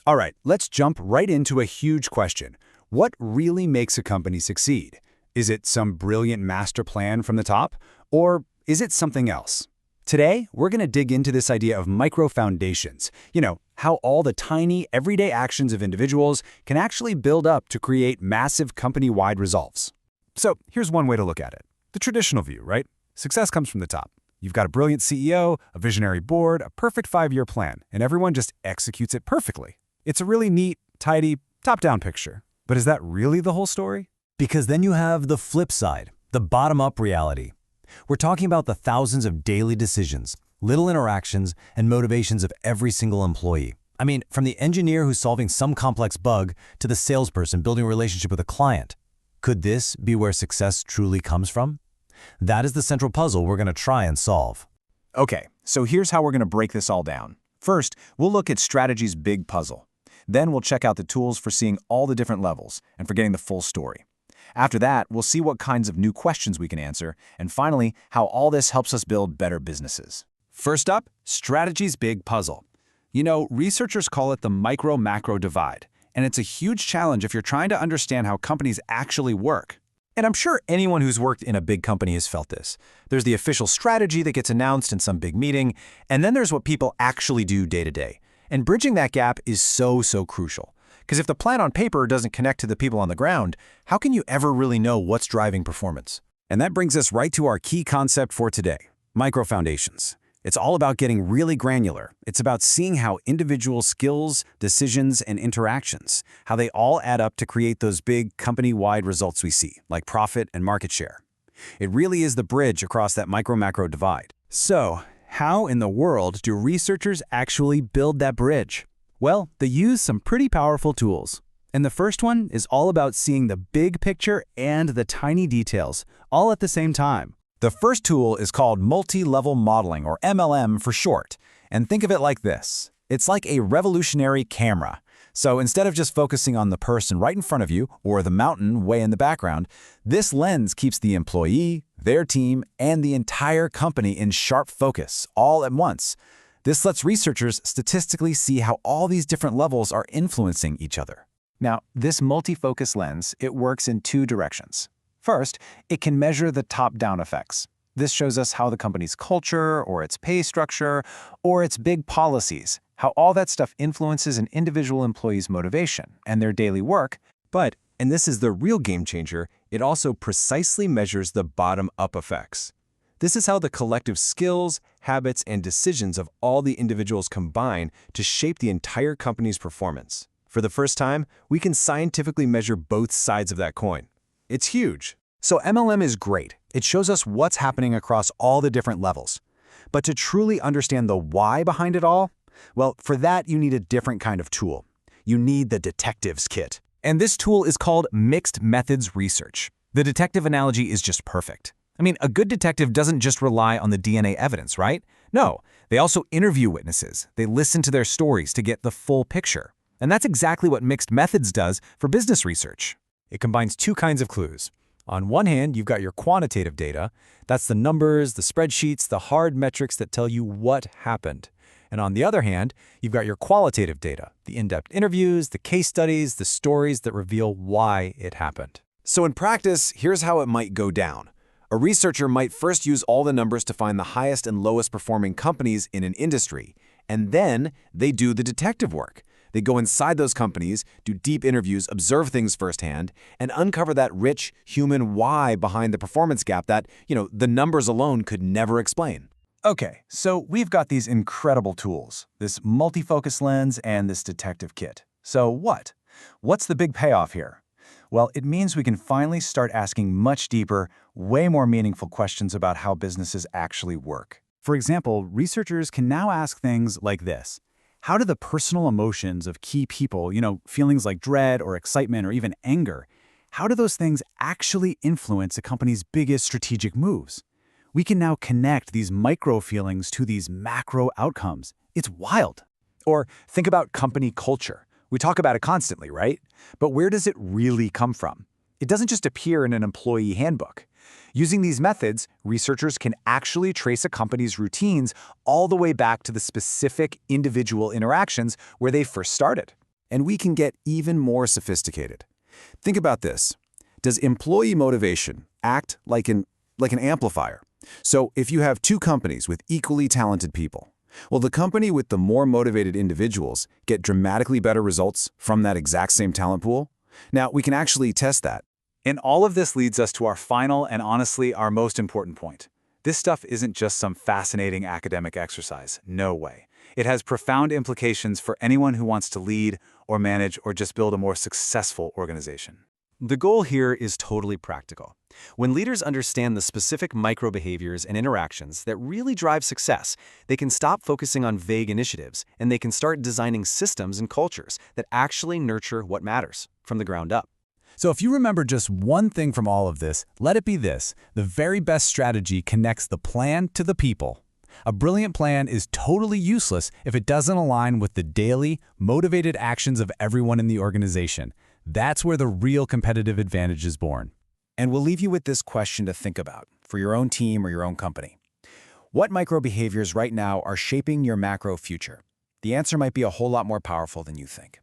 All right, let's jump right into a huge question. What really makes a company succeed? Is it some brilliant master plan from the top? Or is it something else? Today, we're going to dig into this idea of microfoundations. How all the tiny, everyday actions of individuals can actually build up to create massive company-wide results. So here's one way to look at it. The traditional view, right? Success comes from the top. You've got a brilliant CEO, a visionary board, a perfect 5-year plan, and everyone just executes it perfectly. It's a really neat, tidy, top-down picture. But is that really the whole story? Because then you have the flip side, the bottom-up reality. We're talking about the thousands of daily decisions, little interactions, and motivations of every single employee. I mean, from the engineer who's solving some complex bug to the salesperson building a relationship with a client. Could this be where success truly comes from? That is the central puzzle we're going to try and solve. Okay, so here's how we're going to break this all down. First, we'll look at strategy's big puzzle. Then we'll check out the tools for seeing all the different levels and for getting the full story. After that, we'll see what kinds of new questions we can answer, and finally, how all this helps us build better businesses. First up, strategy's big puzzle. Researchers call it the micro-macro divide, and it's a huge challenge if you're trying to understand how companies actually work. And I'm sure anyone who's worked in a big company has felt this. There's the official strategy that gets announced in some big meeting, and then there's what people actually do day to day. And bridging that gap is so crucial. Because if the plan on paper doesn't connect to the people on the ground, how can you ever really know what's driving performance? And that brings us right to our key concept for today, microfoundations. It's all about getting really granular. It's about seeing how individual skills, decisions, and interactions, how they all add up to create those big company-wide results we see, like profit and market share. It really is the bridge across that micro-macro divide. So, how in the world do researchers actually build that bridge? Well, they use some pretty powerful tools. And the first one is all about seeing the big picture and the tiny details, all at the same time. The first tool is called Multilevel Modeling, or MLM for short. And think of it like this. It's like a revolutionary camera. So instead of just focusing on the person right in front of you or the mountain way in the background, this lens keeps the employee, their team, and the entire company in sharp focus, all at once. This lets researchers statistically see how all these different levels are influencing each other. Now, this multi-focus lens, it works in two directions. First, it can measure the top-down effects. This shows us how the company's culture, or its pay structure, or its big policies, how all that stuff influences an individual employee's motivation and their daily work. But, and this is the real game changer, it also precisely measures the bottom-up effects. This is how the collective skills, habits, and decisions of all the individuals combine to shape the entire company's performance. For the first time, we can scientifically measure both sides of that coin. It's huge. So MLM is great. It shows us what's happening across all the different levels. But to truly understand the why behind it all, well, for that you need a different kind of tool. You need the detective's kit. And this tool is called mixed methods research. The detective analogy is just perfect. I mean, a good detective doesn't just rely on the DNA evidence, right? No, they also interview witnesses. They listen to their stories to get the full picture. And that's exactly what mixed methods does for business research. It combines two kinds of clues. On one hand, you've got your quantitative data. That's the numbers, the spreadsheets, the hard metrics that tell you what happened. And on the other hand, you've got your qualitative data, the in-depth interviews, the case studies, the stories that reveal why it happened. So in practice, here's how it might go down. A researcher might first use all the numbers to find the highest and lowest performing companies in an industry, and then they do the detective work. They go inside those companies, do deep interviews, observe things firsthand, and uncover that rich human why behind the performance gap that, the numbers alone could never explain. Okay, so we've got these incredible tools, this multi-focus lens and this detective kit. So what? What's the big payoff here? Well, it means we can finally start asking much deeper, way more meaningful questions about how businesses actually work. For example, researchers can now ask things like this. How do the personal emotions of key people, feelings like dread or excitement or even anger, how do those things actually influence a company's biggest strategic moves? We can now connect these micro feelings to these macro outcomes. It's wild. Or think about company culture. We talk about it constantly, right? But where does it really come from? It doesn't just appear in an employee handbook. Using these methods, researchers can actually trace a company's routines all the way back to the specific individual interactions where they first started. And we can get even more sophisticated. Think about this. Does employee motivation act like an amplifier? So if you have two companies with equally talented people, well, the company with the more motivated individuals get dramatically better results from that exact same talent pool? Now, we can actually test that. And all of this leads us to our final and honestly our most important point. This stuff isn't just some fascinating academic exercise. No way. It has profound implications for anyone who wants to lead or manage or just build a more successful organization. The goal here is totally practical. When leaders understand the specific micro-behaviors and interactions that really drive success, they can stop focusing on vague initiatives and they can start designing systems and cultures that actually nurture what matters from the ground up. So if you remember just one thing from all of this, let it be this: the very best strategy connects the plan to the people. A brilliant plan is totally useless if it doesn't align with the daily, motivated actions of everyone in the organization. That's where the real competitive advantage is born. And we'll leave you with this question to think about for your own team or your own company. What micro-behaviors right now are shaping your macro future? The answer might be a whole lot more powerful than you think.